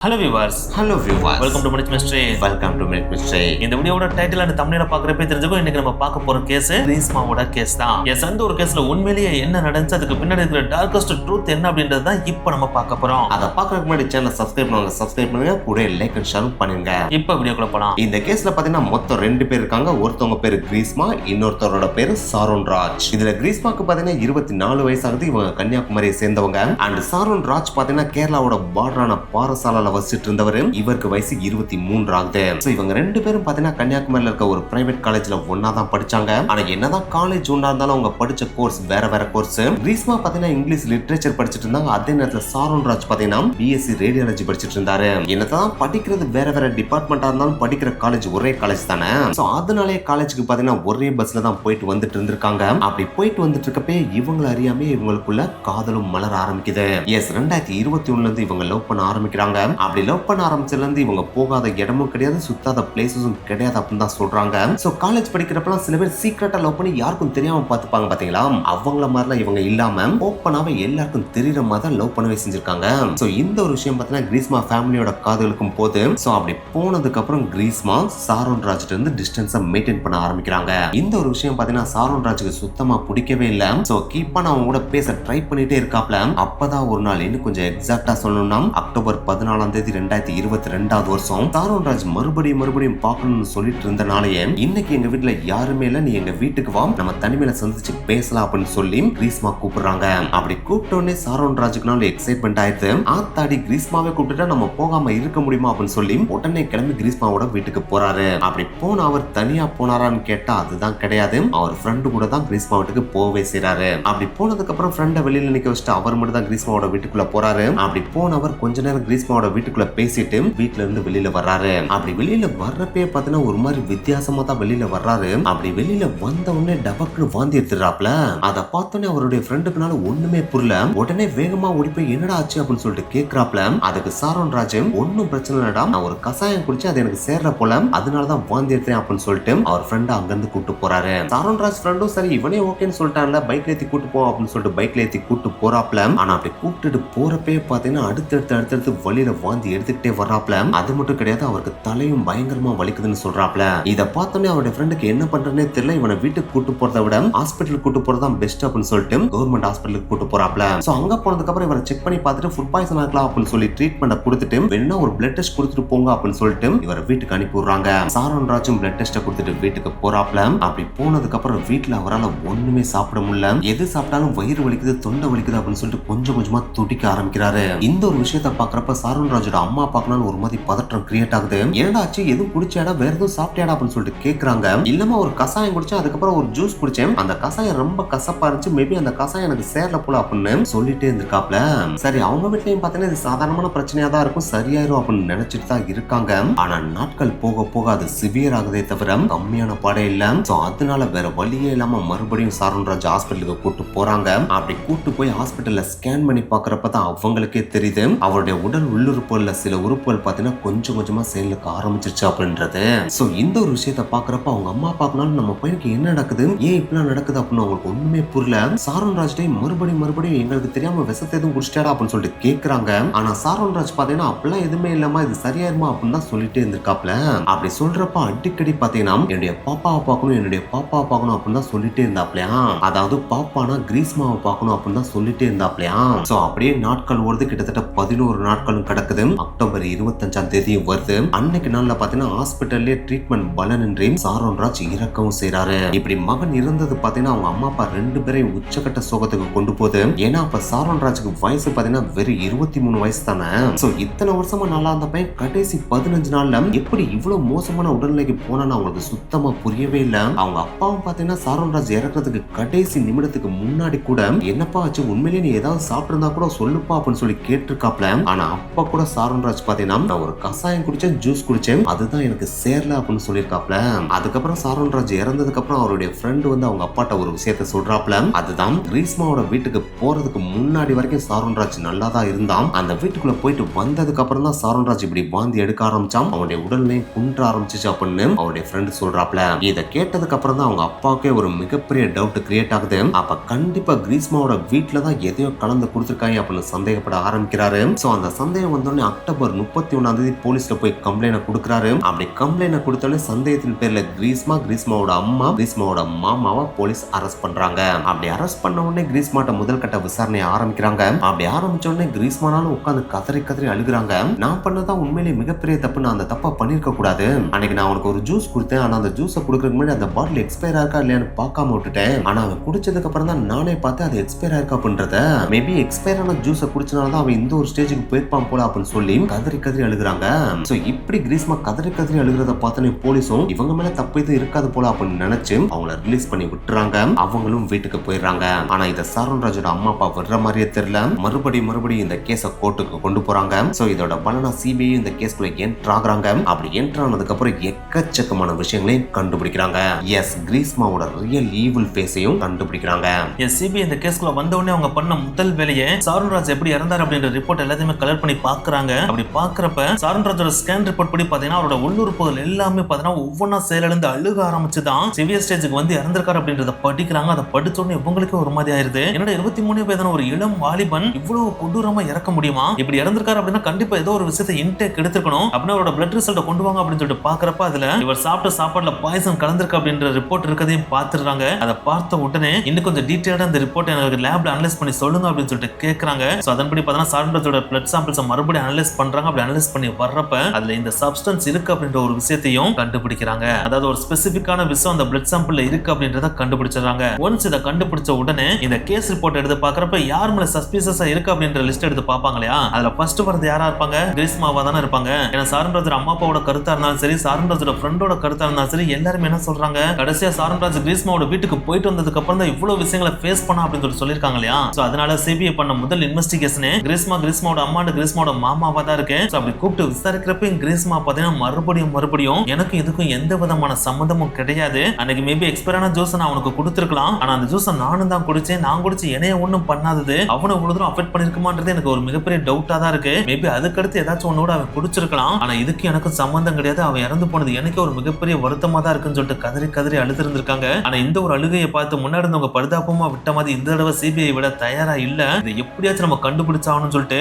Hello viewers. Hello viewers. Welcome to Minute Mystery. Welcome to Minute Mystery. இந்த வீடியோவோட title and தம்ப்நெயில பார்க்கறப்பே தெரிஞ்சுக்கும் இன்னைக்கு நம்ம பார்க்க போற கேஸ் கிரீஸ்மாவோட கேஸ் தான். எஸ் அந்த ஒரு கேஸ்ல உண்மையிலேயே என்ன நடந்துச்சு அதுக்கு பின்னாடி இருக்கிற டார்க்கஸ்ட் ட்ரூத் என்ன அப்படின்றது தான் இப்போ நம்ம பார்க்க போறோம். அத பார்க்கறதுக்கு முன்னாடி சேனலை சப்ஸ்கிரைப் பண்ணுங்க கூட லைக் அண்ட் ஷேர் பண்ணுங்க. இப்போ வீடியோக்குள்ள போலாம். இந்த கேஸ்ல பாத்தீங்கன்னா மொத்தம் 2 பேர் இருக்காங்க. ஒருத்தவங்க பேரு கிரீஸ்மா, இன்னொருத்தரோட பேரு சாரோன் ராஜ். இதுல கிரீஸ்மாக்கு பாத்தீங்கன்னா 24 வயசு ஆகுது. இவங்க கன்னியாகுமரியை சேர்ந்தவங்க. அண்ட் சாரோன் ராஜ் பாத்தீங்கன்னா கேரளாவோட பார்டரான பாரசாலால வசிட்டு இருந்தவர். இவருக்கு வயசு 23 ஆகுது. சோ இவங்க 2 பேரும் பாத்தீங்கன்னா கன்னியாகுமரியில இருக்க ஒரு பிரைவேட் காலேஜ்ல ஒண்ணா தான் படிச்சாங்க. ஆனா என்னதான் காலேஜ் ஒண்ணா இருந்தாலும் அவங்க படிச்ச கோர்ஸ் வேற கோர்ஸ். கிரீஸ்மா பாத்தீங்கன்னா இங்கிலீஷ் லிட்டரேச்சர் படிச்சிட்டு இருந்தாங்க. அதே நேரத்துல சாரோன் ராஜ் பாத்தீங்கன்னா பிஎஸ்சி ரேடியாலஜி படிச்சிட்டு இருந்தாரு. என்னதான் படிக்கிறது வேற டிபார்ட்மெண்டா இருந்தாலும் படிக்கிற காலேஜ் ஒரே காலேஜ் தானே. சோ அதனாலே காலேஜுக்கு பாத்தீங்கன்னா ஒரே பஸ்ல தான் போயிட்டு வந்துட்டு இருந்திருக்காங்க. அப்படி போயிட்டு வந்துட்டு இருக்கப்பே இவங்களை அறியாமே இவங்களுக்குள்ள காதலும் மலர ஆரம்பிக்குது. எஸ் 2021ல இருந்து இவங்க லவ் பண்ண ஆரம்பிக்கிறாங்க. அப்படி லவ் பண்ண ஆரம்பிச்சதுல இருந்து இவங்க போகாத இடமும் கிடையாது, சுத்தாத பிளேசஸும் கிடையாது அப்படின்னு தான் சொல்றாங்க. சோ காலேஜ் படிக்கிறப்பலாம் சில பேர் சீக்கிரட்டா லவ் பண்ணி யாருக்கும் தெரியாம பாத்துப்பாங்க பாத்தீங்களா. அவங்கள மாதிரிலாம் இவங்க இல்லாம ஓப்பனாவே எல்லாருக்கும் தெரியற மாதிரி தான் லவ் பண்ணவே செஞ்சிருக்காங்க. சோ இந்த ஒரு விஷயம் பார்த்தீங்கன்னா கிரீஸ்மா ஃபேமிலியோட காதலுக்கும் போது சோ அப்படி போனதுக்கு அப்புறம் கிரீஸ்மா சாரோன் ராஜ்கிட்ட இருந்து டிஸ்டன்ஸை மெயின்டைன் பண்ண ஆரம்பிக்கிறாங்க. இந்த ஒரு விஷயம் பார்த்தீங்கன்னா சாரோன் ராஜுக்கு சுத்தமா பிடிக்கவே இல்லை. சோ கீப்பா அவங்க கூட பேச ட்ரை பண்ணிட்டே இருக்காப்ல. அப்பதான் ஒரு நாள் இன்னும் கொஞ்சம் எக்ஸாக்டா சொல்லணும்னா அக்டோபர் 14 2022 வருஷம் சாரோன் ராஜ் மறுபடியும் பார்க்கணும்னு சொல்லிட்டு இருந்தனாலேயே இன்னைக்கு எங்க வீட்டுல யாருமே இல்ல, நீ எங்க வீட்டுக்கு வா, நம்ம தனிமையில சந்திச்சு பேசலாம் அப்படின்னு சொல்லி கிரீஸ்மா கூப்பிடுறாங்க. அப்படி கூப்பிட்டோடனே சாரோன் ராஜுக்குனால எக்ஸைட்மெண்ட் ஆயிடுது. ஆத்தாடி கிரீஸ்மாவே கூப்பிட்டுட்டா நம்ம போகாம இருக்க முடியுமா அப்படின்னு சொல்லி உடனே கிளம்பி கிரீஸ்மாவோட வீட்டுக்கு போறாரு. அப்படி போன அவர் தனியா போனாரான்னு கேட்டா அதுதான் கிடையாது. அவர் ஃப்ரெண்டு கூட தான் கிரீஸ்மா வீட்டுக்கு போவே செய்றாரு. அப்படி போனதுக்கு அப்புறம் ஃப்ரெண்டை வெளியில நிக்க வச்சுட்டு அவர் மட்டும் தான் கிரீஸ்மாவோட வீட்டுக்குள்ள போறாரு. அப்படி போனவர் கொஞ்ச நேரம் கிரீஸ்மாவோட வீட்டுக்குள்ள பேசிட்டு வீட்டுல இருந்து வெளியில வர்றாரு. அப்படி வெளியில வர்றப்பே பாத்தீங்கன்னா ஒரு மாதிரி வித்தியாசமா தான் வெளியில வர்றாரு. அப்படி வெளியில வந்த உடனே டபக்குன்னு வாந்தி எடுத்துறாப்ல. அதை பார்த்தோன்னே அவருடைய ஃப்ரெண்டுக்குனால ஒண்ணுமே புரியல. உடனே வேகமா ஓடி போய் என்னடா ஆச்சு அப்படின்னு சொல்லிட்டு கேக்குறாப்ல. அதுக்கு சாரோன் ராஜ் ஒன்னும் பிரச்சனை இல்லடா, நான் ஒரு கசாயம் குடிச்சு அது எனக்கு சேர்ற போல அதனாலதான் வாந்தி எடுத்தேன் அப்படின்னு சொல்லிட்டு அவர் ஃப்ரெண்ட் அங்க இருந்து கூட்டு போறாரு. சாரோன் ராஜ் ஃப்ரெண்டும் சரி இவனே ஓகேன்னு சொல்லிட்டான்ல, பைக்ல ஏத்தி கூட்டு போ அப்படின்னு சொல்லிட்டு பைக்ல ஏத்தி கூட்டு போறாப்ல. ஆனா அப்படி கூப்பிட்டுட்டு போறப்பே பாத்தீங்கன்னா அடுத்தடுத்து வழியில வாந்தி எடுத்துக்கிட்டே வர்றாப்ல. அது மட்டும் கிடையாது, அவருக்கு தலையும் பயங்கரமா வலிக்குதுன்னு சொல்றாப்ல. இத பார்த்தோன்னே அவருடைய ஃப்ரெண்டுக்கு என்ன பண்றதுனே தெரியல. இவனை வீட்டுக்கு கூட்டு போறதை விட ஹாஸ்பிட்டலுக்கு கூட்டு போறதான் பெஸ்ட் அப்படின்னு சொல்லிட்டு கவர்மெண்ட் ஹாஸ்பிட்டலுக்கு கூட்டு போறாப்ல. சோ அங்க போனதுக்கு அப்புறம் இவரை செக் பண்ணி பார்த்துட்டு ஃபுட் பாய்சன் ஆகலாம் அப்படின்னு சொல்லி ட்ரீட்மெண்ட் கொடுத்துட்டு வேணா ஒரு பிளட் டெஸ்ட் கொடுத்துட்டு போங்க அப்படின்னு சொல்லிட்டு இவரை வீட்டுக்கு அனுப்பி விடுறாங்க. சாரோன் ராஜும் பிளட் டெஸ்ட் கொடுத்துட்டு வீட்டுக்கு போறாப்ல. அப்படி போனதுக்கு அப்புறம் வீட்டுல அவரால் ஒண்ணுமே சாப்பிட முடியல. எது சாப்பிட்டாலும் வயிறு வலிக்குது, தொண்டை வலிக்குது அப்படின்னு சொல்லிட்டு கொஞ்சமா துடிக்க ஆரம்பிக்கிறாரு. இந்த ஒரு விஷயத்தை பாக்குறப்ப சாரோன் ராஜோட அம்மா பார்க்கணும் ஒரு மாதிரி பதற்றம் கிரியேட் ஆகுது. என்னடா ஆச்சு, எதுவும் குடிச்சாடா, வேற எதுவும் சாப்பிட்டியாடா அப்படின்னு சொல்லிட்டு கேக்குறாங்க. இல்லமா ஒரு கசாயம் குடிச்சேன், அதுக்கப்புறம் ஒரு ஜூஸ் குடிச்சேன், அந்த கசாயம் ரொம்ப கசப்பா இருந்துச்சு, மேபி அந்த கசாயம் எனக்கு சேரல போல அப்படின்னு சொல்லிட்டே இருந்திருக்காப்ல. சரி அவங்க வீட்லயும் பார்த்தீங்கன்னா இது சாதாரணமான பிரச்சனையா தான் இருக்கும், சரியாயிரும் அப்படின்னு நினைச்சிட்டு தான் இருக்காங்க. ஆனா நாட்கள் போக அது சிவியர் ஆகுதே தவிர கம்மியான பாடே இல்ல. சோ அதனால வேற வழியே இல்லாம மறுபடியும் சாரோன் ராஜ் ஹாஸ்பிட்டலுக்கு கூட்டு போறாங்க. அப்படி கூட்டு போய் ஹாஸ்பிட்டல்ல ஸ்கேன் பண்ணி பாக்குறப்பதான் அவங்களுக்கே தெரியுது அவருடைய உடல் உள்ளுறுப்புகள்ல சில உறுப்புகள் பாத்தீங்கன்னா கொஞ்சமா செயலுக்கு ஆரம்பிச்சிருச்சு அப்படின்றது. சோ இந்த ஒரு விஷயத்த பாக்குறப்ப அவங்க அம்மா பார்க்கணும் நம்ம பையனுக்கு என்ன நடக்குது, ஏன் இப்படிலாம் நடக்குது அப்படின்னு அவங்களுக்கு ஒண்ணுமே புரியல. சாரோன் ராஜ்டே மறுபடியும் எங்களுக்கு தெரியாம விஷத்தை எதுவும் குடிச்சிட்டாடா அப்படின்னு சொல்லிட்டு கேக்குறாங்க. ஆனா சாரோன் ராஜ் பாத்தீங்கன்னா அப்பெல்லாம் எதுவுமே இல்லாம இது சரியாயிருமா அப்படின்னு தான் சொல்லிட்டே இருந்திருக்காப்ல. அப்படி சொல்றப்ப அடிக்கடி பாத்தீங்கன்னா என்னுடைய பாப்பாவை பார்க்கணும் அப்படின்னு தான் சொல்லிட்டே இருந்தாப்லையா. அதாவது பாப்பானா கிரீஸ்மாவை பார்க்கணும் அப்படின்னு தான் சொல்லிட்டே இருந்தாப்லையா. சோ அப்படியே நாட்கள் ஓடுது, கிட்டத்தட்ட 11 நாட்களும் கிடக்குது. அக்டோபர் 25 வருது. அன்னைக்கு நாள்ல பாத்தீங்கன்னா ஹாஸ்பிட்டல்லே ட்ரீட்மெண்ட் பலனின்றி சாரோன் ராஜ் இறக்கவும் செய்றாரு. இப்படி மகன் இருந்தது பாத்தீங்கன்னா அவங்க அம்மா அப்பா 2 பேரையும் உச்சக்கட்ட சோகத்துக்கு கொண்டு போகுது. ஏன்னா அப்ப சாரோன் ராஜுக்கு வயசு பாத்தீங்கன்னா வெறும் 23 வயசு தானே. சோ இத்தனை வருஷமா நல்லா இருந்த பையன் கடைசி 15 நாள்ல எப்படி இவ்வளவு மோசமான உடல்நிலைக்கு போனான்னு அவங்களுக்கு சுத்தமா புரியவே இல்ல. அவங்க அப்பாவும் பாத்தீங்கன்னா சாரோன் ராஜ் இறக்குறதுக்கு கடைசி நிமிடத்துக்கு முன்னாடி கூட என்னப்பா ஆச்சு, உண்மையிலேயே நீ ஏதாவது சாப்பிட்டு இருந்தா கூட சொல்லுப்பா அப்படின்னு சொல்லி கேட்டிருக்காப்ல. ஆனா அப்ப கூட சாரோன் ராஜ் பாத்தீங்கன்னா நான் ஒரு கசாயம் குடிச்சேன், ஜூஸ் குடிச்சேன், அதுதான் எனக்கு சேரல அப்படின்னு சொல்லியிருக்காப்ல. அதுக்கப்புறம் சாரோன் ராஜ் இறந்ததுக்கு அப்புறம் அவருடைய ஃப்ரெண்ட் வந்து அவங்க அப்பாட்ட ஒரு விஷயத்த சொல்றாப்ல. அதுதான் கிரீஸ்மாவோட வீட்டுக்கு போறதுக்கு முன்னாடி வரைக்கும் சாரோன் ராஜ் நல்லா தான் இருந்தான். அந்த வீட்டுக்குள்ள போயிட்டு வந்ததுக்கு அப்புறம் தான் சாரோன் ராஜ் இப்படி வாந்தி எடுக்க ஆரம்பிச்சான், அவனுடைய உடல்நிலை குன்ற ஆரம்பிச்சிச்சு அப்படின்னு அவருடைய ஃப்ரெண்ட் சொல்றாப்ல. இதை கேட்டதுக்கு அப்புறம் தான் அவங்க அப்பாவுக்கே ஒரு மிகப்பெரிய டவுட் கிரியேட் ஆகுது. அப்ப கண்டிப்பா கிரீஸ்மாவோட வீட்டுல தான் எதையோ கலந்து கொடுத்துருக்காங்க அப்படின்னு சந்தேகப்பட ஆரம்பிக்கிறாரு. சோ அந்த சந்தேகம் வந்து வந்தோடனே அக்டோபர் 31 போலீஸ்ல போய் கம்ப்ளைண்ட் கொடுக்குறாரு. அப்படி கம்ப்ளைண்ட் கொடுத்தோடனே சந்தேகத்தின் பேர்ல கிரீஸ்மாவோட அம்மா கிரீஸ்மாவோட மாமாவை போலீஸ் அரெஸ்ட் பண்றாங்க. அப்படி அரெஸ்ட் பண்ண உடனே கிரீஸ்மாட்ட முதல் கட்ட விசாரணையை ஆரம்பிக்கிறாங்க. அப்படி ஆரம்பிச்ச உடனே கிரீஸ்மானாலும் உட்காந்து கதறி அழுகுறாங்க. நான் பண்ணதான் உண்மையிலேயே மிகப்பெரிய தப்பு, நான் அந்த தப்பா பண்ணிருக்க கூடாது. அன்னைக்கு நான் அவனுக்கு ஒரு ஜூஸ் கொடுத்தேன், ஆனா அந்த ஜூஸை குடுக்கறதுக்கு முன்னாடி அந்த பாட்டில் எக்ஸ்பயர் ஆயிருக்கா இல்லையான்னு பார்க்காம விட்டுட்டேன். ஆனா அவன் குடிச்சதுக்கு அப்புறம் தான் நானே பார்த்தேன் அது எக்ஸ்பயர் ஆயிருக்கா அப்படின்றத. மேபி எக்ஸ்பயர் ஆன ஜூஸை குடிச்சனாலதான் அவன் இந்த ஒரு ஸ்டேஜுக்கு போயிருப்பான் போல அப்படின்னு சொல்லி கதறி அழுகுறாங்க. சோ இப்படி கிரீஸ்மா கதறி அழுகிறத பார்த்தோன்னே போலீஸும் இவங்க மேல தப்பு இது இருக்காது போல அப்படின்னு நினைச்சு அவங்கள ரிலீஸ் பண்ணி விட்டுறாங்க. அவங்களும் வீட்டுக்கு போயிடுறாங்க. ஆனா இத சாரோன் ராஜோட அம்மா அப்பா வர்ற மாதிரியே தெரியல. மறுபடியும் இந்த கேஸ கோர்ட்டுக்கு கொண்டு போறாங்க. சோ இதோட பலனா சிபிஐ இந்த கேஸ்குள்ள என்டர் ஆகுறாங்க. அப்படி என்டர் ஆனதுக்கு அப்புறம் எக்கச்சக்கமான விஷயங்களையும் கண்டுபிடிக்கிறாங்க. எஸ், கிரீஸ்மாவோட ரியல் ஈவில் ஃபேஸையும் கண்டுபிடிக்கிறாங்க. எஸ், சிபிஐ இந்த கேஸ்குள்ள வந்த உடனே அவங்க பண்ண முதல் வேலையே சாரோன் ராஜ் எப்படி இறந்தார் அப்படின்ற ரிப்போர்ட் எல்லாத்தையுமே கலர் பண்ணி பாக்குறாங்க. அப்படி பாக்குறப்ப சாரோன் ராஜோட ஸ்கேன் ரிப்போர்ட் படி பாத்தீங்கன்னா அவரோட உள்ளுறுப்புகள் எல்லாமே பாத்தீங்கன்னா ஒவ்வொன்னா செயலிழந்து அழுக ஆரம்பிச்சுதான் சிவியர் ஸ்டேஜுக்கு வந்து இறந்திருக்காரு அப்படின்றத படிக்கிறாங்க. அதை படிச்ச உடனே இவங்களுக்கு ஒரு மாதிரி ஆயிருது. என்னோட 23 வயதான ஒரு இளம் வாலிபன் இவ்வளவு கொடூரமா இறக்க முடியுமா? இப்படி இறந்திருக்காரு அப்படின்னா கண்டிப்பா ஏதோ ஒரு விஷயத்தை இன்டேக் எடுத்துக்கணும் அப்படின்னு அவரோட பிளட் ரிசல்ட் கொண்டு வாங்க அப்படின்னு சொல்லிட்டு பாக்குறப்ப அதுல இவர் சாப்பிட்ட சாப்பாடுல பாய்சன் கலந்திருக்கு அப்படின்ற ரிப்போர்ட் இருக்கதையும் பாத்துறாங்க. அதை பார்த்த உடனே இன்னும் கொஞ்சம் டீடைலா அந்த ரிப்போர்ட் எனக்கு லேப்ல அனலைஸ் பண்ணி சொல்லுங்க அப்படின்னு சொல்லிட்டு கேக்குறாங்க. சோ அதன்படி பார்த்தா சாரோன் ராஜோட பிளட் சாம்பிள்ஸ் மறுபடியும் அனலைஸ் பண்றாங்க. அப்படி அனலைஸ் பண்ணி வர்றப்ப அதுல இந்த சப்ஸ்டன்ஸ் இருக்கு அப்படின்ற ஒரு விஷயத்தையும் கண்டுபிடிக்கிறாங்க. அதாவது ஒரு ஸ்பெசிபிக்கான விஷயம் அந்த பிளட் சாம்பிள்ல இருக்கு அப்படின்றத கண்டுபிடிச்சிடறாங்க. ஒன்ஸ் இதை கண்டுபிடிச்ச உடனே இந்த கேஸ் ரிப்போர்ட் எடுத்து பாக்குறப்ப யார் மேல சஸ்பீசியஸா இருக்கு அப்படின்ற லிஸ்ட் எடுத்து பாப்பாங்க இல்லையா? அதுல ஃபர்ஸ்ட் வரது யாரா இருப்பாங்க? கிரீஸ்மாவா தானே இருப்பாங்க. ஏன்னா சாரோன் ராஜ் அம்மா அப்பாவோட கருத்தா இருந்தாலும் சரி, சாரோன் ராஜோட ஃப்ரெண்டோட கருத்தா இருந்தாலும் சரி, எல்லாருமே என்ன சொல்றாங்க, கடைசியா சாரோன் ராஜ் கிரீஸ்மாவோட வீட்டுக்கு போயிட்டு வந்ததுக்கு அப்புறம் தான் இவ்வளவு விஷயங்களை ஃபேஸ் பண்ணா அப்படின்னு சொல்லிருக்காங்க இல்லையா? சோ அதனால சிபிஐ பண்ண முதல் இன்வெஸ்டிகேஷனே கிரீஸ்மாவோட அம்மா கிரீஸ்மாவோட மாமாவா தான் இருக்கு. சோ அப்படி கூப்பிட்டு விசாரிக்கிறப்ப கிரீஸ்மா பாத்தீங்கன்னா மறுபடியும் எனக்கு இதுக்கும் எந்த விதமான சம்பந்தமும் கிடையாது. அன்னைக்கு மேபி எக்ஸ்பயரான ஜூஸ் நான் அவனுக்கு கொடுத்துருக்கலாம். ஆனா அந்த ஜூஸை நானும் தான் குடிச்சேன். நான் குடிச்சு என்னைய ஒண்ணும் பண்ணாதது அவனை இவ்வளவு தூரம் அஃபெக்ட் பண்ணிருக்குமான்றது எனக்கு ஒரு மிகப்பெரிய டவுட்டா தான் இருக்கு. மேபி அதுக்கடுத்து ஏதாச்சும் ஒன்னோட அவன் குடிச்சிருக்கலாம். ஆனா இதுக்கு எனக்கு சம்பந்தம் கிடையாது. அவன் இறந்து போனது எனக்கு ஒரு மிகப்பெரிய வருத்தமா தான் இருக்குன்னு சொல்லிட்டு கதறி அழுது இருந்திருக்காங்க. ஆனா இந்த ஒரு அழுகையை பார்த்து முன்னாடி இருந்தவங்க பரிதாபமா விட்ட மாதிரி இந்த தடவை சிபிஐ விட தயாரா இல்ல. இதை எப்படியாச்சும் நம்ம கண்டுபிடிச்சாகணும்னு சொல்லிட்டு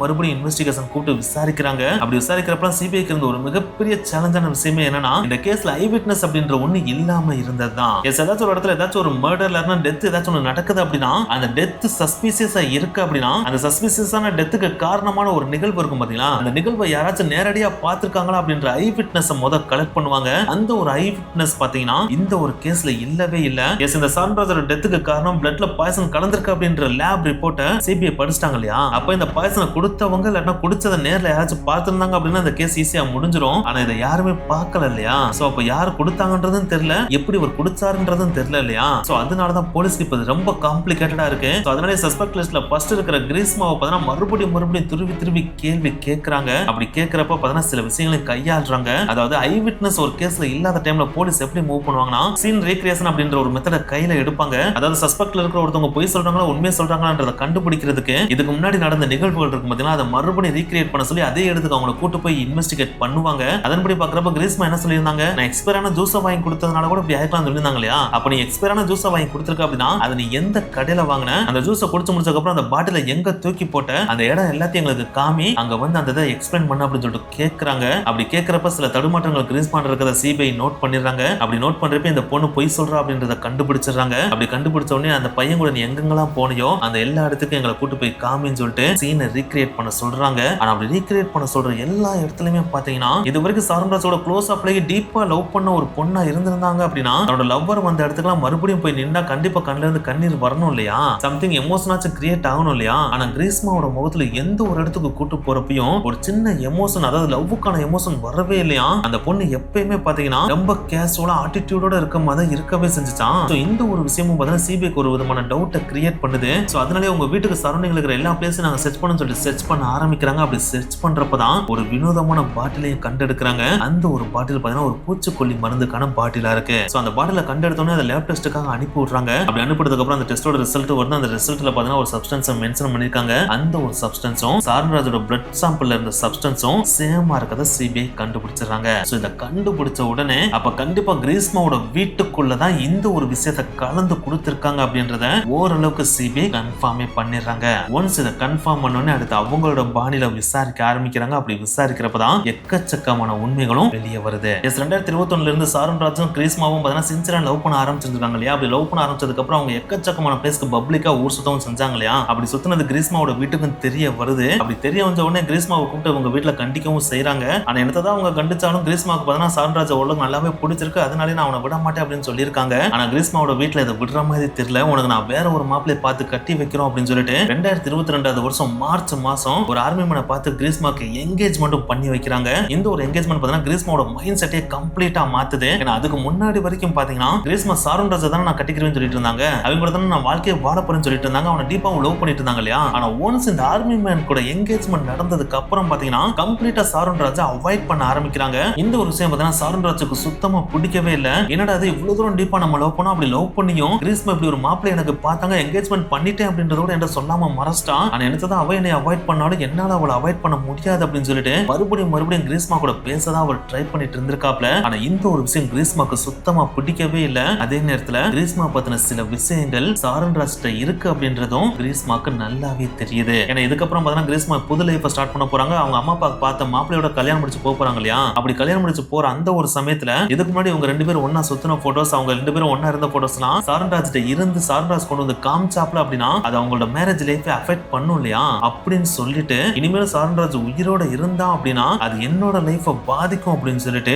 மறுபடியும் இன்வெஸ்டிகேஷன் கூப்பிட்டு விசாரிக்கிறாங்க. அப்படி விசாரிக்கிறப்ப சிபிஐக்கு இருந்த ஒரு மிகப்பெரிய சேலஞ்சான விஷயமே என்னன்னா இந்த கேஸ்ல ஐ விட்னஸ் அப்படின்ற ஒண்ணு இல்லாம இருந்ததுதான். ஏதாச்சும் ஒரு இடத்துல ஏதாச்சும் ஒரு மர்டர்ல டெத் ஏதாச்சும் ஒன்று நடக்குது அப்படின்னா அந்த டெத் சஸ்பீசியஸா இருக்கு அப்படின்னா அந்த சஸ்பீசியஸான டெத்துக்கு காரணமான ஒரு நிகழ்வு இருக்கும் பாத்தீங்களா? அந்த நிகழ்வை யாராச்சும் நேரடியா பார்த்திருக்காங்களா அப்படின்ற ஐ விட்னஸ் கலெக்ட் பண்ணுவாங்க. அந்த ஒரு ஐ விட்னஸ் பாத்தீங்கன்னா இந்த ஒரு கேஸ்ல இல்லவே இல்ல. எஸ், இந்த சாரோன் ராஜோட டெத்துக்கு காரணம் பிளட்ல பாய்சன் கலந்திருக்கு அப்படின்ற லேப் ரிப்போர்ட்டை சிபிஐ படிச்சிட்டாங்க இல்லையா? அப்ப இந்த பாய்சனை கொடுத்தவங்க இல்லைன்னா குடிச்சதை நேர்ல யாராச்சும் பார்த்திருந்தாங்க அப்படின்னா அந்த கேஸ் ஈஸியா முடிஞ்சிடும். ஆனா இதை யாருமே பார்க்கல இல்லையா? சோ அப்ப யாரு கொடுத்தாங்கன்றதும் தெரியல, எப்படி ஒரு குடிச்சாருன்றதும் தெரியல இல்லையா? சோ அதனாலதான் போலீஸ்க்கு இப்ப ரொம்ப காம்ப்ளிகேட்டடா இருக்கு. சோ அதனால சஸ்பெக்ட் லிஸ்ட்ல ஃபர்ஸ்ட் இருக்கிற கிரீஸ்மாவை பார்த்தா மறுபடியும் திருப்பி கேள்வி கேட்கறாங்க. அப்படி கேட்கறப்ப பார்த்தா சில விஷயங்களை கையாளுறாங்க. அதாவது ஐ விட்னஸ் ஒரு கேஸ்ல இல்லாத டைம்ல போலீஸ் எப்படி மூவ் பண்ணுவாங்கன்னா சீன் ரீக்ரியேஷன் அப்படின்ற ஒரு மெத்தட கையில எடுப்பாங்க. அதாவது சஸ்பெக்ட்ல இருக்கிற ஒருத்தவங்க பொய் சொல்றாங்களா உண்மையை சொல்றாங்களான்றத கண்டுபிடிக்கிறதுக்கு இதுக்கு முன்னாடி நடந்த நிகழ்வுகள் இருக்கும் பார்த்தீங்கன்னா அதை மறுபடியும் ரீக்ரியேட் பண்ண சொல்லி அதே இடத்துக்கு அவங்களை கூட்டு போய் இன்வெஸ்டிகேட் பண்ணுவாங்க. அதன்படி பாக்குறப்ப கிரீஸ்மா என்ன சொல்லியிருந்தாங்க, நான் எக்ஸ்பயரான ஜூஸை வாங்கி கொடுத்ததுனால கூட இப்படி ஆயிருக்கலாம் சொல்லியிருந்தாங்க இல்லையா? அப்ப நீ எக்ஸ்பயரான ஜூஸை வாங்கி கொடுத்துருக்க அப்படின்னா அதை நீ எந்த கடையில வாங்கின, அந்த ஜூஸை குடிச்சு முடிச்சதுக்கு அப்புறம் அந்த பாட்டில எங்க தூக்கி போட்ட, அந்த இடம் எல்லாத்தையும் எங்களுக்கு காமி, அங்க வந்து அந்த இதை எக்ஸ்பிளைன் பண்ண அப்படின்னு சொல்லிட்டு கேட்கறாங்க. அப்படி கேட்கறப்ப சில தடுமாற்றங்கள் கிரீஸ்மா இருக்கிறத சிபிஐ நோட் பண்ணிடுறாங்க. அப்படி நோட் பண்றப்ப இந்த பொண்ணு பொய் சொல்றா அப்படின்றத கண்டுபிடிச்சிடுறாங்க. அப்படி கண்டுபிடிச்ச உடனே அந்த பையன் கூட நீ எங்கெங்கெல்லாம் போனியோ அந்த எல்லா இடத்துக்கும் எங்களை கூட்டு போய் காமின்னு சொல்லிட்டு சீனை ரீக்ரியேட் பண்ண சொல்றாங்க. ஆனா அப்படி ரீக்ரியேட் பண்ண சொல்ற எல்லா இடத்துலயுமே பாத்தீங்கன்னா இது வரைக்கும் சாரோன் ராஜோட க்ளோஸ் அப்லயே டீப்பா லவ் பண்ண ஒரு பொண்ணா இருந்திருந்தாங்க அப்படின்னா அவரோட லவ்வர் வந்த இடத்துக்குலாம் மறுபடியும் போய் நின்னா கண்டிப்பா கண்ணுல இருந்து கண்ணீர் வரணும் இல்லையா? சம்திங் எமோஷனாச்சும் கிரியேட் ஆகணும் இல்லையா? ஆனா கிரீஸ்மாவோட முகத்துல எந்த ஒரு இடத்துக்கு கூட்டு போறப்பையும் ஒரு சின்ன எமோஷன், அதாவது லவ்வுக்கான எமோஷன் வரவே இல்லையா? அந்த பொண்ணு எப்பயுமே பாத்தீங்கன்னா ரொம்ப கேஷுவலா ஆட்டிடியூடோட இருக்க மாதிரி இருக்கவே செஞ்சுச்சான். சோ இந்த ஒரு விஷயமும் பாத்தீங்கன்னா சிபிஐக்கு ஒரு விதமான டவுட்டை கிரியேட் பண்ணுது. சோ அதனாலே உங்க வீட்டுக்கு சரௌண்டிங்ல இருக்கிற எல்லா பிளேஸையும் நாங்க சர்ச் பண்ணணும்னு சொல்லிட்டு சர்ச் பண்ண ஆரம்பிக்கிறாங்க. அப்படி சர்ச் பண்றப்பதான் ஒரு வினோதமான பாட்டிலையும் கண்டெடுக்கிறாங்க. அந்த ஒரு பாட்டில் பாத்தீங்கன்னா ஒரு பூச்சிக்கொல்லி மருந்துக்கான பாட்டிலா இருக்கு. சோ அந்த பாட்டில கண்டெடுத்தோன்னே அதை லேப் டெஸ்ட்டுக்காக அனுப்பி விடுறாங்க. அப்படி அனுப்பினதுக்கு அப்புறம் அந்த டெஸ்டோட ரிசல்ட் வருது. அந்த ரிசல்ட்ல பாத்தீங்கன்னா ஒரு சப்ஸ்டன்ஸை மென்ஷன் பண்ணிருக்காங்க. அந்த ஒரு சப்ஸ்டன்ஸும் சாரோன் ராஜோட பிளட் சாம்பிள்ல இருந்த சப்ஸ்டன்ஸும் சேமா இருக்கத சிபிஐ கண்டுபிடிச்சிடறாங்க. சோ இத கண்டுபிடிச்ச உடனே அப்ப கண்டிப்பா கிரீஸ்மாவோட வீட்டுக்குள்ளதான் இந்த ஒரு விஷயத்தை கலந்து கொடுத்திருக்காங்க அப்படின்றத ஓரளவுக்கு சிபிஐ கன்ஃபார்மே பண்ணிடுறாங்க. ஒன்ஸ் இதை கன்ஃபார்ம் பண்ணோடனே அடுத்து அவங்களோட பாணியில விசாரிக்க ஆரம்பிக்கிறாங்க. அப்படி விசாரிக்கிறப்பதான் எக்கச்சக்கமான உண்மைகளும் வெளியே வருது. 2021 இருந்து சாருன் ராஜும் கிரீஸ்மாவும் சின்சியரா லவ் பண்ண ஆரம்பிச்சிருக்காங்க இல்லையா? அப்படி லவ் பண்ண ஆரம்பிச்சதுக்கு அப்புறம் அவங்க எக்கச்சக்கமான பிளேஸ்க்கு பப்ளிக்கா ஊர் சுத்தவும் செஞ்சாங்க இல்லையா? அப்படி சுத்தினது கிரீஸ்மாவோட வீட்டுக்கும் தெரிய வருது. அப்படி தெரிய வந்த உடனே கிரீஸ்மாவை கூப்பிட்டு அவங்க வீட்டுல கண்டிக்கவும் செய்யறாங்க. ஆனா என்னதான் அவங்க கண்டிச்சாலும் கிரீஸ்மாவுக்கு சாருன் ராஜ் உலகம் நல்லாவே பிடிச்சிருக்கு, அதனாலே நான் அவனை விட மாட்டேன் அப்படின்னு சொல்லியிருக்காங்க. ஆனா கிரீஸ்மாவோட வீட்டுல இதை விடுற மாதிரி தெரியல. உனக்கு நான் வேற ஒரு மாப்பிள்ளையை பார்த்து கட்டி வைக்கிறோம் அப்படின்னு சொல்லிட்டு 2022 வருஷம் மார்ச் மாசம் ஒரு ஆர்மி மேனை பார்த்து கிரீஸ்மாக்கு என்கேஜ்மெண்ட்டும் பண்ணி வைக்கிறாங்க. இந்த ஒரு என்கேஜ்மெண்ட் கிரீஸ்மாவோட மைண்ட் செட்டே கம்ப்ளீட்டா மாத்துது. ஏன்னா அதுக்கு முன்னாடி வரைக்கும் பாத்தீங்கன்னா கிரீஸ்மா சாருன் ராஜை தான் நான் கட்டிக்கிறேன்னு சொல்லிட்டு இருந்தாங்க. அவங்க கூட தான் நான் வாழ்க்கையை வாழ போறேன்னு சொல்லிட்டு இருந்தாங்க. அவனை டீப்பாவும் லவ் பண்ணிட்டு இருந்தாங்க இல்லையா? ஆனா ஒன்ஸ் இந்த ஆர்மி மேன் கூட என்கேஜ்மெண்ட் நடந்ததுக்கு அப்புறம் பாத்தீங்கன்னா கம்ப்ளீட்டா சாருன் ராஜை அவாய்ட் பண்ண ஆரம்பிக்கிறாங்க. இந்த ஒரு விஷயம் பாத்தீங்கன்னா சாருன் ராஜுக்கு சுத்தமா பிடிக்கவே இல்ல. என்னடா அது இவ்வளவு தூரம் டீப்பா நம்ம லவ் பண்ணோம், அப்படி லவ் பண்ணியும் கிரீஸ்மா இப்படி ஒரு மாப்பிள்ளை எனக்கு பார்த்தாங்க, என்கேஜ்மெண்ட் பண்ணிட்டேன் அப்படின்றதோட என்ன சொல்லாம மறச்சிட்டான். ஆனா என்னதான் அவ என்னை அவாய்ட் பண்ணாலும் என்னால அவளை அவாய்ட் பண்ண முடியாது அப்படின்னு சொல்லிட்டு மறுபடியும் கிரீஸ்மா கூட பேசதான் அவர் ட்ரை பண்ணிட்டு இருந்திருக்காப்ல. ஆனா இந்த ஒரு விஷயம் கிரீஸ்மாக்கு சுத்தமா பிடிக்கவே இல்ல. அதே நேரத்துல கிரீஸ்மா பத்தின சில விஷயங்கள் சாருன் ராஜ்கிட்ட இருக்கு அப்படின்றதும் கிரீஸ்மாக்கு நல்லாவே தெரியுது. ஏன்னா இதுக்கப்புறம் பாத்தீங்கன்னா கிரீஸ்மா புது லைஃப் ஸ்டார்ட் பண்ண போறாங்க. அவங்க அம்மா அப்பா பார்த்த மாப்பிள்ளையோட கல்யாணம் முடிச்சு போறாங்க இல்லையா? அப்படி கல்யாணம் முடிச்சு போற அந்த ஒரு சமயத்துல இதுக்கு முன்னாடி இவங்க 2 பேரும் ஒன்னா சுத்தின போட்டோஸ், அவங்க 2 பேரும் ஒன்னா இருந்த போட்டோஸ்லாம் சாருன் ராஜ்கிட்ட இருந்து சாருன் ராஜ் கொண்டு வந்து காமிச்சாப்ல அப்படின்னா அது அவங்களோட மேரேஜ் லைஃபை அஃபெக்ட் பண்ணும் இல்லையா? அப்படின்னு சொல்லிட்டு இனிமேல் சாருன் ராஜ் உயிரோட இருந்தா அப்படின்னா அது என்னோட லைஃபை பாதிக்கும் அப்படின்னு சொல்லிட்டு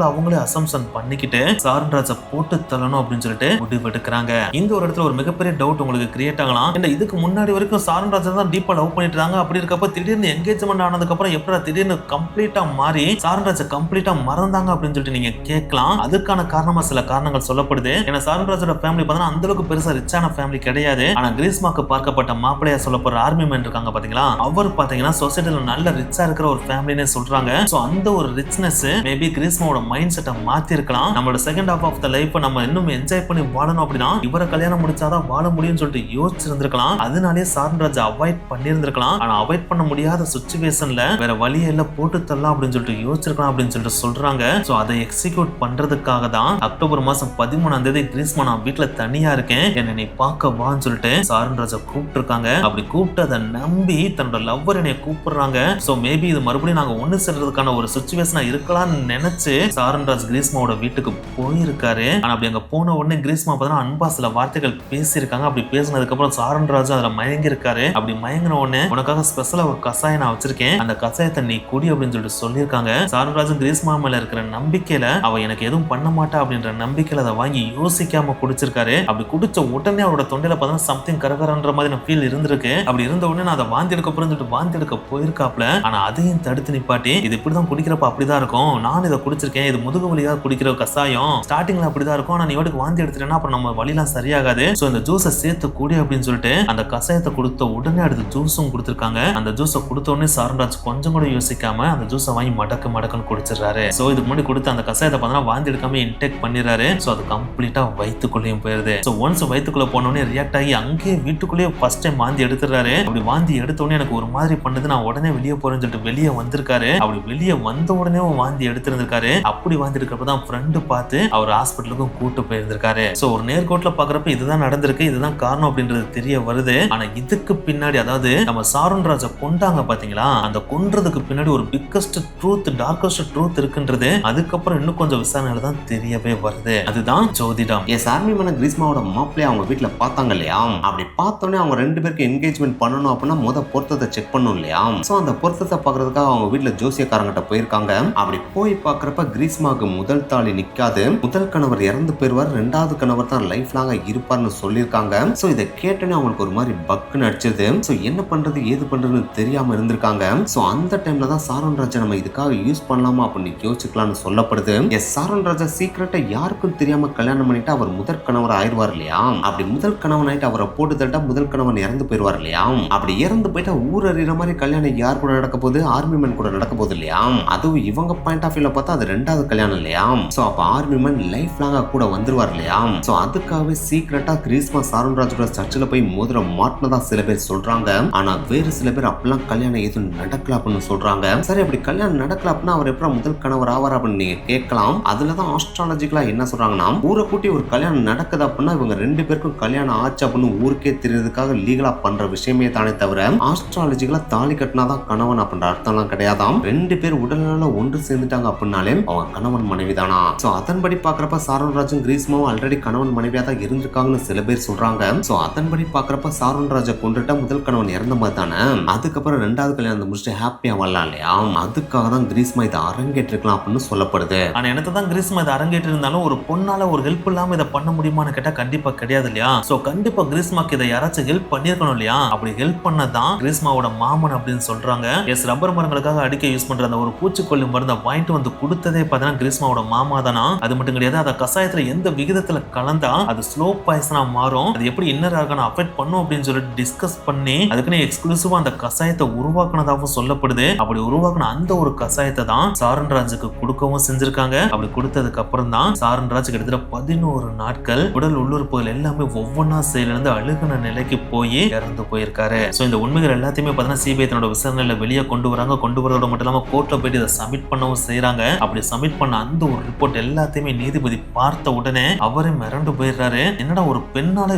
அவங்களே அசம்சன் பண்ணிக்கிட்டு சாருன் ராஜை போட்டு தள்ளணும் அப்படின்னு சொல்லிட்டு முடிவு எடுக்கிறாங்க. இந்த ஒரு இடத்துல ஒரு மிகப்பெரிய டவுட் உங்களுக்கு கிரியேட் ஆகலாம். இந்த இதுக்கு முன்னாடி வரைக்கும் சாருன் ராஜை தான் டீப்பா லவ் பண்ணிட்டு இருக்காங்க. அப்படி இருக்கப்ப திடீர்னு என்கேஜ்மெண்ட் ஆனதுக்கு அப்புறம் எப்படி திடீர்னு கம்ப்ளீட்டா மாறி சாருன் ராஜை கம்ப்ளீட்டா மறந்தாங்க அப்படின்னு சொல்லிட்டு நீங்க கேட்கலாம். அதுக்கான காரணமா சில காரணங்கள் சொல்லப்படுது. ஏன்னா சாருன் ராஜோட ஃபேமிலி பார்த்தா அந்த அளவுக்கு பெருசா ரிச்சான ஃபேமிலி கிடையாது. ஆனா கிரீஸ்மாக்கு பார்க்கப்பட்ட மாப்பிள்ளையா சொல்லப்படுற ஆர்மி மேன் இருக்காங்க பாத்தீங்களா? அவர் பாத்தீங்கன்னா சொசைட்டில நல்ல ரிச்சா இருக்கிற ஒரு ஃபேமிலின்னு சொல்றாங்க. சோ அந்த ஒரு ரிச்னஸ் மேபி கிரீஸ்மாவோட மைண்ட் செட்டை மாத்தி இருக்கலாம். நம்மளோட second half of the life நம்ம இன்னும் என்ஜாய் பண்ணி வாழணும் அப்படின்னா இவரை கல்யாணம் முடிச்சாதான் வாழ முடியும்னு சொல்லிட்டு யோசிச்சிருந்திருக்கலாம். அதனாலே சாருன் ராஜ் அவாய்ட் பண்ணியிருந்திருக்கலாம். ஆனா அவாய்ட் பண்ண முடியாத சிச்சுவேஷன்ல வேற வழியே இல்ல போட்டு தரலாம் அப்படின்னு சொல்லிட்டு யோசிச்சிருக்கலாம் அப்படின்னு சொல்லிட்டு சொல்றாங்க. சோ அதை எக்ஸிக்யூட் பண்றதுக்காக தான் அக்டோபர் மாசம் 13ஆம் தேதி கிரீஸ்மா நான் வீட்டுல தனியா இருக்கேன், என்ன நீ பார்க்க வான்னு சொல்லிட்டு சாருன் ராஜை கூப்பிட்டு இருக்காங்க. அப்படி கூப்பிட்டு அதை நம்பி தன்னோட லவ்வர் என்னை கூப்பிடுறாங்க. சோ மேபி இது மறுபடியும் நாங்க ஒண்ணு சேர்றதுக்கான ஒரு சிச்சுவேஷனா இருக்கலாம்னு நினைச்சு சாருன் ராஜ் கிரீஸ்மாவோட வீட்டுக்கு போயிருக்காரு. ஆனா அப்படி அங்க போன உடனே கிரீஸ்மா பார்த்தா அன்பா சில வார்த்தைகள் பேசியிருக்காங்க. அப்படி பேசினதுக்கு அப்புறம் சாருன் ராஜ் அதுல மயங்கி இருக்காரு. அப்படி மயங்கின உடனே உனக்காக ஸ்பெஷலா ஒரு கசாயம் நான் வச்சிருக்கேன், அந்த கசாயத்தை நீ குடி அப்படின்னு சொல்லிட்டு சொல்லியிருக்காங்க. சாருன் ராஜ் கிரீஸ்மா மேல இருக்கிற நம்பிக்கையில அவ எனக்கு எதுவும் பண்ண மாட்டா அப்படின்ற நம்பிக்கையில அதை வாங்கி யோசிக்காம குடிச்சிருக்காரு. அப்படி குடிச்ச உடனே அவரோட தொண்டையில பார்த்தா சம்திங் கரகரன்ற மாதிரி ஃபீல் இருந்திருக்கு. அப்படி இருந்த உடனே நான் அதை வாந்தி எடுக்க போறேன்னு சொல்லிட்டு வாந்தி எடுக்க போயிருக்காப்ல. ஆனா அதையும் தடுத்து நிப்பாட்டி இது இப்படிதான் குடிக்கிறப்ப அப்படிதான் இருக்கும், நான் இதை குடிச்சிருக்கேன், இது முதுகு வலியாக குடிக்கிற கசாயம், ஸ்டார்டிங்ல அப்படிதான் இருக்கும், ஆனா நீ வாட்டுக்கு வாந்தி எடுத்துட்டேன்னா அப்புறம் நம்ம வலிலாம் சரியாகாது, சோ இந்த ஜூஸை சேர்த்து கூடி அப்படின்னு சொல்லிட்டு அந்த கசாயத்தை கொடுத்த உடனே அடுத்து ஜூஸும் கொடுத்துருக்காங்க. அந்த ஜூஸை கொடுத்த உடனே சாருன் ராஜ் கொஞ்சம் கூட யோசிக்காம அந்த ஜூஸை வாங்கி மடக்குன்னு குடிச்சிடறாரு. சோ இதுக்கு முன்னாடி கொடுத்த அந்த கசாயத்தை பார்த்தா வாந்தி எடுக்காம இன்டேக் பண்ணிடுறாரு. சோ அது கம்ப்ளீட்டா வயிற்றுக்குள்ளேயும் போயிருது. சோ ஒன்ஸ் வயிற்றுக்குள்ள போனோடனே ரியாக்ட் ஆகி அங்கேயே வீட்டுக்குள்ளேயே ஃபர்ஸ்ட் டைம் வாந்தி எடுத்துறாரு. அப்படி வாந்தி எடுத்த உடனே எனக்கு ஒரு மாதிரி பண்ணுது, நான் உடனே வெளியே போறேன்னு சொல்லிட்டு வெளியே வந்திருக்காரு. அப்படி வெளியே வந்த உடனே வாந்தி எடுத்திருந்திருக்காரு. அப்படி வாந்தி எடுக்கிறப்பதான் ஃப்ரெண்டு பார்த்து அவர் ஹாஸ்பிட்டலுக்கும் கூட்டு போயிருந்திருக்காரு. சோ ஒரு நேர்கோட்ல பாக்குறப்ப இதுதான் நடந்திருக்கு, இதுதான் காரணம் அப்படின்றது தெரிய வருது. ஆனா இதுக்கு பின்னாடி அதாவது நம்ம சாருன் ராஜை கொண்டாங்க பாத்தீங்களா, அந்த கொன்றதுக்கு பின்னாடி ஒரு பிக்கஸ்ட் ட்ரூத், டார்க்கஸ்ட் ட்ரூத் இருக்குன்றது அதுக்கப்புறம் இன்னும் கொஞ்சம் விசாரணையில தான் தெரியவே வருது. அதுதான் ஜோதிடம். எஸ் ஆர்மி மேன் கிரீஸ்மாவோட மாப்பிள்ளைய அவங்க வீட்டுல பார்த்தாங்க இல்லையா? அப்படி பார்த்தோன்னே அவங்க 2 பேருக்கு என்கேஜ்மெண்ட் பண்ணணும் அப்படின்னா பொருத்தத்தை செக் பண்ணணும் இல்லையா? சோ அந்த பொருத்தத்தை பாக்குறதுக்காக அவங்க வீட்டுல ஜோசியக்காரங்கிட்ட போயிருக்காங்க. அப்படி போய் பாக்குறப்ப கிரீஸ்மாவுக்கு முதல் தாலி நிக்காது, முதல் கணவர் இறந்து போயிருவார், 2வது கணவர் தான் லைஃப் லாங்கா இருப்பார்னு சொல்லியிருக்காங்க. சோ இதை கேட்டோன்னே அவங்களுக்கு ஒரு மாதிரி பக்குன்னு அடிச்சது. சோ என்ன பண்றது ஏது பண்றதுன்னு தெரியாம இருந்திருக்காங்க. சோ அந்த டைம்ல தான் சாருன் ராஜை நம்ம இதுக்காக யூஸ் பண்ணலாமா அப்படின்னு யோசிக்கலாம்னு சொல்லப்படுது. எஸ் சாருன் ராஜா சீக்கிரட்டா யாருக்கும் தெரியாம கல்யாணம் பண்ணிட்டு அவர் முதல் கணவர் ஆயிடுவார் இல்லையா? அப்படி முதல் கணவன் ஆயிட்டு அவரை போட்டு தட்டா முதல் கணவன் இறந்து போயிருவார் இல்லையா? அப்படி இறந்து போயிட்டா ஊர் அறிகிற மாதிரி கல்யாணம் யார் கூட நடக்க போகுது? ஆர்மி மேன் கூட நடக்க போகுது இல்லையா? அதுவும் இவங்க பாயிண்ட் ஆஃப் வியூல பார்த்தா அது 2வது கல்யாணம் இல்லையா? சோ அப்ப ஆர்மி மேன் லைஃப் லாங்கா கூட வந்துருவார் இல்லையா? சோ அதுக்காகவே சீக்கிரட்டா கிரீஸ்மா சாருன் ராஜ் கூட சர்ச்சில் போய் மோதிரம் மாட்டினதா சில பேர் சொல்றாங்க. ஆனா வேறு சில பேர் அப்பெல்லாம் கல்யாணம் எதுவும் நடக்கல அப்படின்னு சொல்றாங்க. சரி அப்படி கல்யாணம் நடக்கல அப்படின்னா அவர் எப்படி முதல் கணவர் ஆவார் அப்படின்னு நீங்க கேட்கலாம். அதுலதான் ஆஸ்ட்ராலஜிக்கலா என்ன சொல்றாங்கன்னா, ஊரை கூட்டி ஒரு கல்யாணம் நடக்குது அப்படின்னா இவங்க 2 பேருக்கும் கல்யாணம் ஆச்சு அப்படின்னு ஊருக்கே தெரியறதுக்காக லீகலா பண்ற விஷயமே தானே தவிர ஆஸ்ட்ராலஜிக்கலா தாலி கட்டினாதான் கணவன் அப்படின்ற அர்த்தம்லாம் கிடையாதாம். 2 பேர் உடல்நல ஒன்று சேர்ந்துட்டாங்க அப்படின்னாலே அவங்க கணவன் மனைவி தானா. சோ அதன்படி பாக்குறப்ப சாரோன் ராஜும் கிரீஸ்மாவும் ஆல்ரெடி கணவன் மனைவியா தான் இருந்திருக்காங்கன்னு சில பேர் சொல்றாங்க. சோ அதன்படி பாக்குறப்ப சாரோன் ராஜை கொண்டுட்டா முதல் கணவன் இறந்த மாதிரி தானே, அதுக்கப்புறம் 2வது கல்யாணத்தை முடிச்சுட்டு ஹாப்பியா வரலாம் இல்லையா, அதுக்காக தான் கிரீஸ்மா இதை அரங்கேற்றிருக்கலாம் அப்படின்னு சொல்லப்படுது. ஆனா எனக்கு தான் கிரீஸ்மா இதை அரங்கேற்றி இருந்தாலும் ஒரு பொண்ணால ஒரு ஹெல்ப் இல்லாம இதை பண்ண முடியுமான்னு கேட்டா கண்டிப்பா கிடையாது இல்லையா. சோ கண்டிப்பா கிரீஸ்மாக்கு இதை யாராச்சும் ஹெல்ப் பண்ணிருக்கணும் இல்லையா. அப்படி ஹெல்ப் பண்ணதான் கிரீஸ்மாவோட மாமன் அப்படின்னு சொல்றாங்க. எஸ், ரப்பர் மரங்களுக்காக அடிக்க யூஸ் பண்ற அந்த ஒரு பூச்சிக்கொல்லி மருந்தை வாங்கிட்டு வந்து கொடுத்ததே பார்த்தீங்கன்னா கிரீஸ்மாவோட மாமா தானா. அது மட்டும் கிடையாது, அந்த கசாயத்துல எந்த விகிதத்துல கலந்தா அது ஸ்லோ பாய்சனா மாறும், அது எப்படி இன்னர் ஆர்கனை அஃபெக்ட் பண்ணும் அப்படின்னு சொல்லிட்டு டிஸ்கஸ் பண்ணி அதுக்குன்னு எக்ஸ்க்ளூசிவா அந்த கசாயத்தை உருவாக்குனதாகவும் சொல்லப்படுது. அப்படி உருவாக்குன அந்த ஒரு கசாயத்தை தான் சாரன் ராஜுக்கு கொடுக்கவும் செஞ்சிருக்காங்க. அப்படி கொடுத்ததுக்கு அப்புறம் தான் சாரன் ராஜ் கிட்டத்தட்ட 11 நாட்கள் உடல் உள்ளுறுப்புகள் எல்லாமே ஒவ்வொன்னா செயலிழந்து அழுகுன நிலைக்கு போய் இறந்து போயிருக்காரு. சோ இந்த உண்மைகள் எல்லாத்தையுமே பார்த்தீங்கன்னா சிபிஐ தன்னோட விசாரணையில வெளியே கொண்டு வராங்க. கொண்டு வரதோட மட்டும் இல்லாம கோர்ட்ல போயிட்டு இதை சப்மிட் பண்ணவும் செய்யறாங்க. அப்படி சப்மிட் பண்ண அந்த ஒரு ரிப்போர்ட் எல்லாத்தையுமே நீதிபதி பார்த்த உடனே அவரே மிரண்டு போயிடுறாரு. என்னடா ஒரு பெண்ணால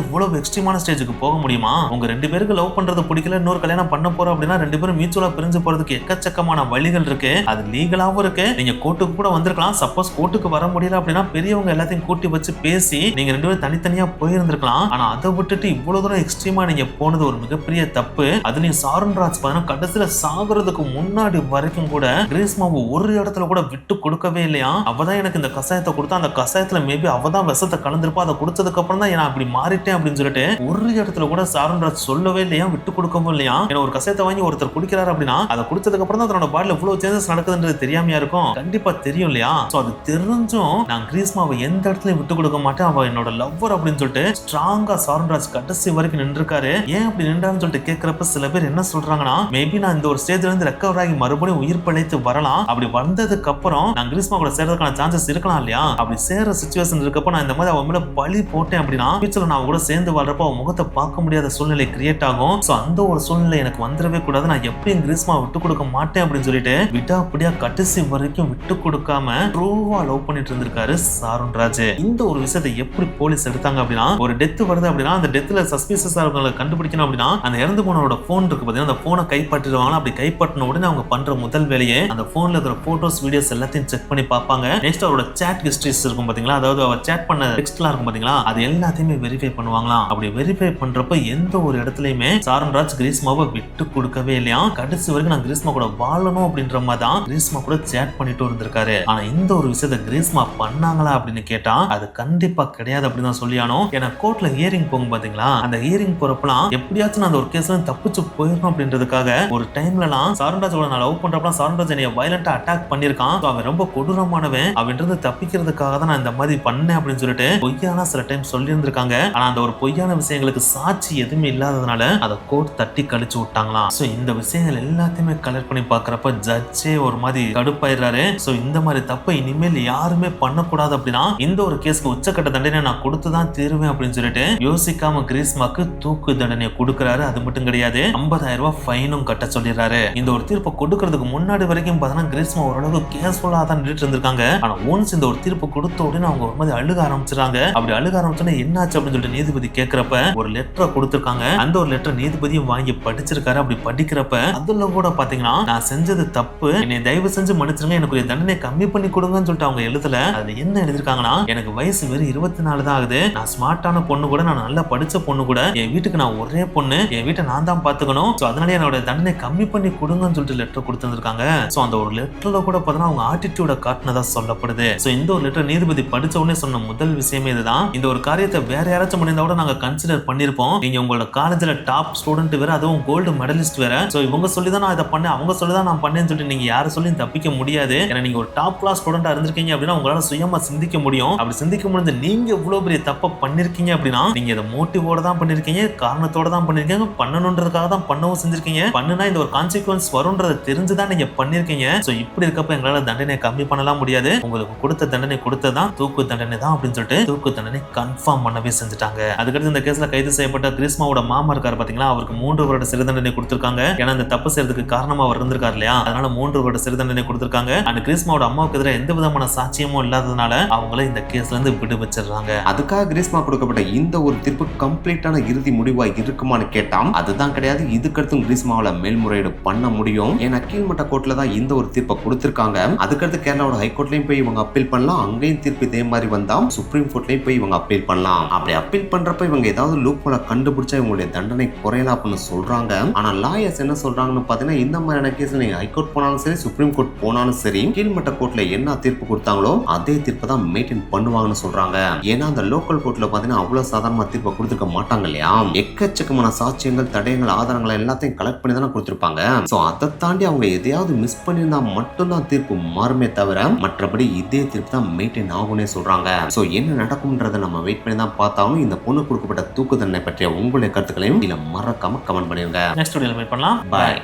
இவ்வளவு எக்ஸ்ட்ரீமான ஸ்டேஜுக்கு போக முடியுமா? உங்க 2 பேருக்கு லவ் பண்றது பிடிக்கல, இன்னொரு கல்யாணம் பண்ண போறோம் அப்படின்னா 2 பேரும் மியூச்சுவலா பிரிஞ்சு போறதுக்கு எக்கச்சக்கமான வழிகள் இருக்கு. அது லீகலாவும் இருக்கு. நீங்க கோர்ட்டுக்கு கூட வந்திருக்கலாம். சப்போஸ் கோர்ட்டுக்கு வர முடியல அப்படின்னா பெரியவங்க எல்லாத்தையும் கூட்டி வச்சு பேசி நீங்க 2 பேரும் தனித்தனியா போயிருந்திருக்கலாம். ஆனா அதை விட்டுட்டு இவ்வளவு தூரம் எக்ஸ்ட்ரீமா நீங்க போனது ஒரு மிகப்பெரிய தப்பு. அதுலயும் சாரன் ராஜ் பாத்தீங்கன்னா கடைசியில சாகுறதுக்கு முன்னாடி வரைக்கும் கூட கிரீஸ்மாவை ஒரு இடத்துல கூட விட்டு கொடுக்கவே இல்லையா. அவதான் எனக்கு இந்த கசாயத்தை கொடுத்தா, அந்த கசாயத்துல மேபி அவதான் விஷத்தை கலந்திருப்பா, அதை கொடுத்ததுக்கு அப்புறம் தான் நான் அப்படி மாறிட்டேன் அப்படின்னு சொல்லிட்டு ஒரு இடத்துல கூட சாரன் ராஜ் சொல்லவே இல்லையா, விட்டு கொடுக்கவும் இல்லையா. ஏன்னா ஒரு கசாயத்தை வாங்கி ஒருத்தர் குடிக்கிறாரு அப்படின்னா அதை குடிச்சதுக்கு அப்புறம் தான் தன்னோட பாடியில இவ்வளவு சேஞ்சஸ் நடக்குதுன்றது தெரியாமையா இருக்கும், கண்டிப்பா தெரியும் இல்லையா. சோ அது தெரிஞ்சும் நான் கிரீஸ்மாவை எந்த இடத்துலயும் விட்டு கொடுக்க மாட்டேன், அவ என்னோட லவ்வர் அப்படின்னு சொல்லிட்டு ஸ்ட்ராங்கா சாரன் ராஜ் கடைசி வரைக்கும் நின்றுருக்காரு. ஏன் அப்படி நின்றான்னு சொல்லிட்டு கேட்கிறப்ப சில பேர் என்ன சொல்றாங்கன்னா, மேபி நான் இந்த ஒரு ஸ்டேஜ்ல இருந்து ரெக்கவர் ஆகி மறுபடியும் உயிர் பிழைத்து வரலாம். அப்படி வந்ததுக்கு அப்புறம் நான் கிரீஸ்மா கூட சேர்றதுக்கான சான்சஸ் இருக்கலாம் இல்லையா. அப்படி சேர்ற சிச்சுவேஷன் இருக்கப்போ நான் இந்த மாதிரி அவன் மேல பழி போட்டேன் அப்படின்னா ஃபியூச்சர்ல நான் கூட சேர்ந்து வாழ்றப்ப அவன் முகத்தை பார்க்க முடியாத சூழ்நிலை கிரியேட் ஆகும். சோ அந்த ஒரு சூழ்நிலை எனக்கு வந்துடவே கூடாது, நான் எப்படியும் கிரீஸ்மா விட்டு கொடுக்க மாட்டேன் அப்படின்னு சொல்லிட்டு விடாப்படியா கடைசி வரைக்கும் விட்டு கொடுக்காம ட்ரூவா லவ் பண்ணிட்டு இருந்திருக்காரு சாரன் ராஜ். இந்த ஒரு விஷயத்தை எப்படி போலீஸ் எடுத்தாங்க அப்படின்னா, ஒரு டெத் வருது அப்படின்னா அந்த டெத்ல சஸ்பீசியஸா இருக்கவங்களை கண்டுபிடிக்கணும் அப்படின்னா அந்த இறந்து போனவரோட போன் இருக்கு பாத்தீங்கன்னா, அந்த போனை கைப்பற்றிடுவாங்க. அப்படி கைப்பற்றின உடனே அவங்க பண்ற முதல் வேலையே அந்த போன்ல இருக்கிற போட்டோஸ் வீடியோஸ் எல்லாத்தையும் செக் பண்ணி பார்ப்பாங்க. நெக்ஸ்ட் அவரோட சாட் ஹிஸ்டரிஸ் இருக்கும் பாத்தீங்களா, அதாவது அவர் சாட் பண்ண டெக்ஸ்ட்லாம் இருக்கும் பாத்தீங்களா, அது எல்லாத்தையுமே வெரிஃபை பண்ணுவாங்களாம். அப்படி வெரிஃபை பண்றப்ப எந்த ஒரு இடத்துலயுமே சாரன் ராஜ் கிரீஸ்மாவை விட்டு கொடுக்கவே இல்லையா. கடைசி வரைக்கும் நான் கிரீஸ்மா கூட வாழணும் அப்படின்ற மாதிரி தான் கிரீஸ்மா கூட சேட் பண்ணிட்டு இருந்திருக்காரு. ஆனா இந்த ஒரு விஷயத்தை கிரீஸ்மா பண்ணாங்களா அப்படின்னு கேட்டா அது கண்டிப்பா கிடையாது அப்படின்னு தான் சொல்லியானோ. ஏன்னா கோர்ட்ல ஹியரிங் போகும் பாத்தீங்களா, அந்த ஹியரிங் போறப்பலாம் எப்படியாச்சும் நான் அந்த ஒரு கேஸ்ல தப்பிச்சு போயிடணும் அப்படின்றதுக்காக ஒரு டைம்லலாம் சாரன் ராஜ் கூட நான் லவ் பண்றப்பலாம் சாரன் ராஜ் என்னைய வயலண்டா அட்டாக் பண்ணிருக்கான், அவன் ரொம்ப கொடூரமானவன், அவன்றது தப்பிக்கிறதுக்காக தான் நான் இந்த மாதிரி பண்ணேன் அப்படின்னு சொல்லிட்டு பொய்யான சில டைம் சொல்லி இருந்திருக்காங்க. ஆனா அந்த ஒரு பொய்யான விஷயங்களுக்கு சாட்சி எதுவுமே இல்லாததுனால அதை கோர்ட் தட்டி கழிச்சு விட்டாங்களாம். சோ இந்த விஷயங்கள் எல்லாத்தையுமே கலெக்ட் பண்ணி பாக்குறப்ப ஜட்ஜே ஒரு மாதிரி கடுப்பாயிடுறாரு. சோ இந்த மாதிரி தப்பை இனிமேல் யாருமே பண்ணக்கூடாது அப்படின்னா இந்த ஒரு கேஸ்க்கு உச்சக்கட்ட தண்டனை நான் கொடுத்துதான் தீருவேன் அப்படின்னு சொல்லிட்டு யோசிக்காம கிரீஸ்மாக்கு தூக்கு தண்டனை கொடுக்கறாரு. அது மட்டும் கிடையாது, 50,000 ரூபாய் ஃபைனும் கட்ட சொல்லிடுறாரு. இந்த ஒரு தீர்ப்பை கொடுக்கறதுக்கு முன்னாடி வரைக்கும் பார்த்தீங்கன்னா கிரீஸ்மா ஓரளவு கேர்ஃபுல்லா தான் நின்றுட்டு இருந்திருக்காங்க. ஆனா ஒன்ஸ் இந்த ஒரு தீர்ப்பு கொடுத்த உடனே அவங்க ஒரு மாதிரி அழுக ஆரம்பிச்சிடறாங்க. அப்படி அழுக ஆரம்பிச்சோன்னா என்னாச்சு அப்படின்னு சொல்லிட்டு நீதிபதி கேட்கிறப்ப ஒரு லெட்டரை கொடுத்திருக்காங்க. அந்த ஒரு லெட்டர் நீதிபதியும் வாங்கி படிச்சிருக்காரு. அப்படி படிக்கிறப்ப அதுல கூட பாத்தீங்கன்னா நான் செஞ்சது தப்பு, என்னை தயவு செஞ்சு மன்னிச்சிருங்க, எனக்கு தண்டனை கம்மி பண்ணி கொடுங்கன்னு சொல்லிட்டு அவங்க எழுதல. அதுல என்ன எழுதிருக்காங்கன்னா, எனக்கு வயசு வெறும் 24 தான் ஆகுது, நான் ஸ்மார்ட்டான பொண்ணு கூட, நான் நல்லா படிச்ச பொண்ணு கூட, என் வீட்டுக்கு நான் ஒரே பொண்ணு, என் வீட்டை நான் தான் பாத்துக்கணும், சோ அதனால என்னோட தண்டனை கம்மி பண்ணி கொடுங்கன்னு சொல்லிட்டு லெட்டர் கொடுத்திருக்காங்க. சோ அந்த ஒரு லெட்டர்ல கூட பாத்தீங்கன்னா அவங்க ஆட்டிடியூட காட்டினதா சொல்லப்படுது. சோ இந்த ஒரு லெட்டர் நீதிபதி படிச்ச உடனே சொன்ன முதல் விஷயமே இதுதான், இந்த ஒரு காரியத்தை வேற யாராச்சும் பண்ணியிருந்தா கூட நாங்க கன்சிடர் பண்ணிருப்போம், நீங்க உங்களோட காலேஜ்ல டாப் ஸ்டூடெண்ட் வேற, அதுவும் கோல்டு மெடலிஸ்ட் வேற, சோ இவங்க சொல்லிதான் நான் இதை பண்ணேன், அவங்க சொல்லிதான் நான் பண்ணேன்னு சொல்லிட்டு நீங்க யாரை சொல்லி தப்பிக்க முடியாது. ஏன்னா நீங்க ஒரு டாப் கிளாஸ் ஸ்டூடெண்டா இருந்திருக்கீங்க அப்படின்னா உங்களால சுயமா சிந்திக்க முடியும். அப்படி சிந்திக்க முடிஞ்ச நீங்க இவ்வளவு பெரிய தப்ப பண்ணிருக்கீங்க அப்படின்னா நீங்க இதை மோட்டிவோட தான் பண்ணிருக்கீங்க, காரணத்தோட தான் பண்ணிருக்கீங்க, பண்ணணுன்றதுக்காக தான் பண்ணவும் செஞ்சிருக்கீங்க, பண்ணுனா இந்த ஒரு கான்சிக்வன்ஸ் வரும்ன்றதை தெரிஞ்சுதான் நீங்க பண்ணிருக்கீங்க. சோ இப்படி இருக்கப்ப எங்களால தண்டனை கம்மி பண்ணலாம் முடியாது, உங்களுக்கு கொடுத்த தண்டனை கொடுத்ததான் தூக்கு தண்டனை தான் அப்படின்னு சொல்லிட்டு தூக்கு தண்டனை கன்ஃபார்ம் பண்ணவே செஞ்சுட்டாங்க. அதுக்கடுத்து இந்த கேஸ்ல கைது செய்யப்பட்ட கிரீஸ்மாவோட மாமா இருக்காரு பாத்தீங்களா, அவருக்கு 3 வருட சிறை தண்டனை கொடுத்திருக்காங்க. ஏன்னா இந்த தப்பு செய்யறதுக்கு காரணமா அவர் இருந்திருக்காரு இல்லையா, அதனால 3 வருட சிறை தண்டனை கொடுத்திருக்காங்க. அந்த கிரீஸ்மாவோட அம்மாவுக்கு எதிராக எந்த விதமான சாட்சியமும் இல்லாததுனால அவங்கள இந்த கேஸ்ல இருந்து விடுவிச்சிடுறாங்க. அதுக்காக கிரீஸ்மா கொடுக்கப்பட்ட இந்த ஒரு தீர்ப்பு கம்ப்ளீட்டான இறுதி முடிவா இருக்குமான்னு கேட்டாம் அதுதான் கிடையாது. இதுக்கடுத்தும் கிரீஸ்மாவில மேல்முறையீடு பண்ண முடியும். ஏன்னா கீழ்மட்ட கோர்ட்ல தான் இந்த ஒரு தீர்ப்பை கொடுத்திருக்காங்க. அதுக்கடுத்து கேரளாவோட ஹைகோர்ட்லயும் போய் இவங்க அப்பீல் பண்ணலாம். அங்கேயும் தீர்ப்பு இதே மாதிரி வந்தா சுப்ரீம் கோர்ட்லயும் போய் இவங்க அப்பீல் பண்ணலாம். அப்படி அப்பீல் பண்றப்ப இவங்க ஏதாவது லூப் ஹோலை கண்டுபிடிச்சா இவங்களுடைய தண்டனை குறையலாம் அப்படின்னு சொல்றாங்க. ஆனா லாயர்ஸ் என்ன சொல்றாங்கன்னு பாத்தீங்கன்னா, இந்த மாதிரியான கேஸ்ல நீங்க ஹைகோர்ட் போனாலும் சரி, சுப்ரீம் கோர்ட் போனாலும் சரி, கீழ்மட்ட கோர்ட்ல என்ன தீர்ப்பு கொடுத்தாங்களோ அதே தீர்ப்பை தான் மெயின்டைன் பண்ணுவாங்கன்னு சொல்றாங்க. ஏன்னா அந்த லோக்கல் கோர்ட்ல பாத்தீங்கன்னா அவ்வளவு சாதாரணமா தீர்ப்பை கொடுத்துக்க மாட்டாங்க இல்லையா. எக்கச்சக்கமான சாட்சியங்கள், தடயங்கள், ஆதாரங்கள் எல்லாத்தையும் கலெக்ட் பண்ணி தானே கொடுத்திருப்பாங்க. சோ அதை தாண்டி அவங்க எதையாவது மிஸ் பண்ணியிருந்தா மட்டும்தான் தீர்ப்பு மாறுமே தவிர மற்றபடி இதே தீர்ப்பு தான் மெயின்டைன் ஆகும்னே சொல்றாங்க. சோ என்ன நடக்கும்ன்றதை நம்ம வெயிட் பண்ணி தான் பார்த்தாலும் இந்த பொண்ணு கொடுக்கப்பட்ட தூக்கு தண்டனை பற்றிய உங்களுடைய கருத்துக்களையும் இல்ல மறக்காம கமெண்ட் பண்ணிருங்க. நெக்ஸ்ட் வீடியோல மீட் பண்ணலாம். பாய்.